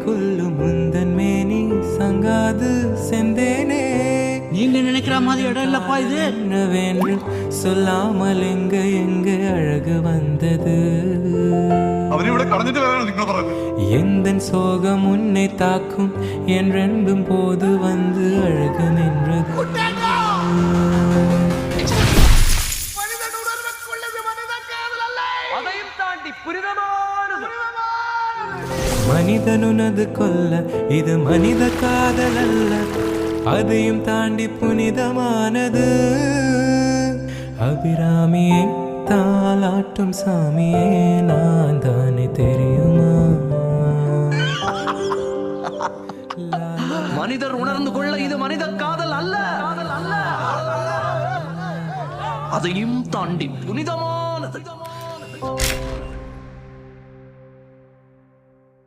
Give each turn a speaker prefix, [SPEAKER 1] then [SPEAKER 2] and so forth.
[SPEAKER 1] கொல்லும் முந்தன் மேனி சங்காது செந்தேனே.
[SPEAKER 2] நீங்க நினைக்கிற மாதிரி இடம் இல்லப்பா இது.
[SPEAKER 1] என்னவென்று சொல்லாமல் எங்க எங்க அழகு வந்தது. எந்தன் சோகம் உன்னை தாக்கும் என்றென்றும் போது வந்து அழகு நின்றது. மனிதனுனது கொல்ல இது மனித காதல் அல்ல, அதையும் தாண்டி புனிதமானது. அபிராமியை தாலாட்டும் சாமியே நான் தானே தெரியுமா?
[SPEAKER 2] மனிதர் உணர்ந்து கொள்ள இது மனித காதல் அல்ல, அதையும் தாண்டி புனிதமா